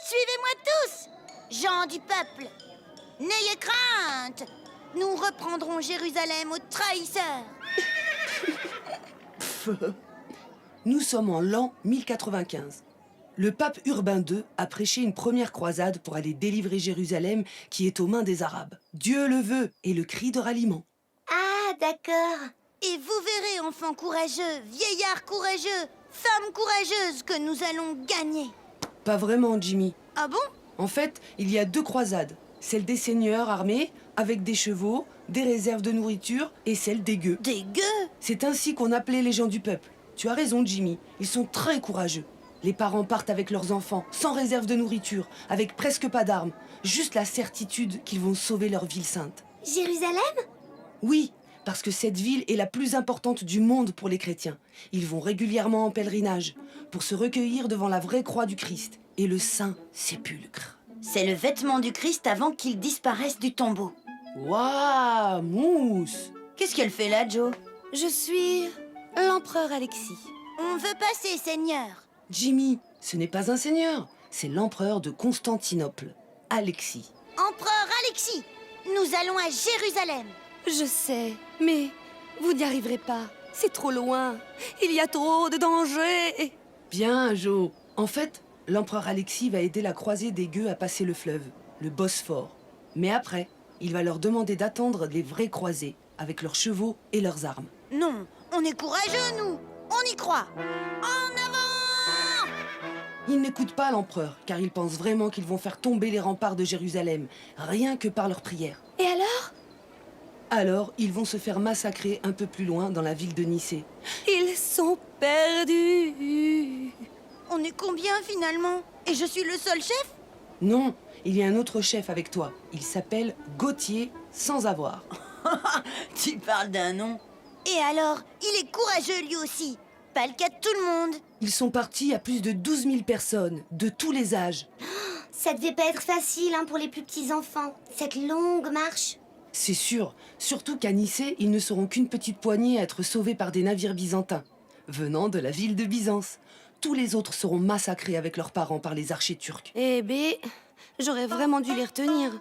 Suivez-moi tous, gens du peuple. N'ayez crainte. Nous reprendrons Jérusalem aux trahisseurs. Nous sommes en l'an 1095. Le pape Urbain II a prêché une première croisade pour aller délivrer Jérusalem qui est aux mains des Arabes. Dieu le veut et le cri de ralliement. Ah, d'accord. Et vous verrez, enfants courageux, vieillards courageux, femmes courageuses, que nous allons gagner. Pas vraiment, Jimmy. Ah bon? En fait, il y a deux croisades. Celle des seigneurs armés, avec des chevaux, des réserves de nourriture, et celle des gueux. Des gueux? C'est ainsi qu'on appelait les gens du peuple. Tu as raison, Jimmy. Ils sont très courageux. Les parents partent avec leurs enfants, sans réserve de nourriture, avec presque pas d'armes. Juste la certitude qu'ils vont sauver leur ville sainte. Jérusalem? Oui, parce que cette ville est la plus importante du monde pour les chrétiens. Ils vont régulièrement en pèlerinage pour se recueillir devant la vraie croix du Christ et le saint sépulcre. C'est le vêtement du Christ avant qu'il disparaisse du tombeau. Waouh, Mousse! Qu'est-ce qu'elle fait là, Joe? Je suis l'empereur Alexis. On veut passer, Seigneur. Jimmy, ce n'est pas un seigneur, c'est l'empereur de Constantinople, Alexis. Empereur Alexis, nous allons à Jérusalem. Je sais, mais vous n'y arriverez pas. C'est trop loin. Il y a trop de dangers. Bien, Jo. En fait, l'empereur Alexis va aider la croisée des gueux à passer le fleuve, le Bosphore. Mais après, il va leur demander d'attendre les vrais croisés, avec leurs chevaux et leurs armes. Non, on est courageux, nous. On y croit. En avant! Ils n'écoutent pas l'empereur, car ils pensent vraiment qu'ils vont faire tomber les remparts de Jérusalem, rien que par leur prière. Et alors? Alors, ils vont se faire massacrer un peu plus loin dans la ville de Nicée. Ils sont perdus. On est combien, finalement? Et je suis le seul chef? Non, il y a un autre chef avec toi. Il s'appelle Gauthier sans avoir. Tu parles d'un nom. Et alors, il est courageux, lui aussi. Pas le cas de tout le monde. Ils sont partis à plus de 12 000 personnes, de tous les âges. Ça devait pas être facile pour les plus petits enfants, cette longue marche. C'est sûr, surtout qu'à Nicée, ils ne seront qu'une petite poignée à être sauvés par des navires byzantins, venant de la ville de Byzance. Tous les autres seront massacrés avec leurs parents par les archers turcs. Eh ben, j'aurais vraiment dû les retenir.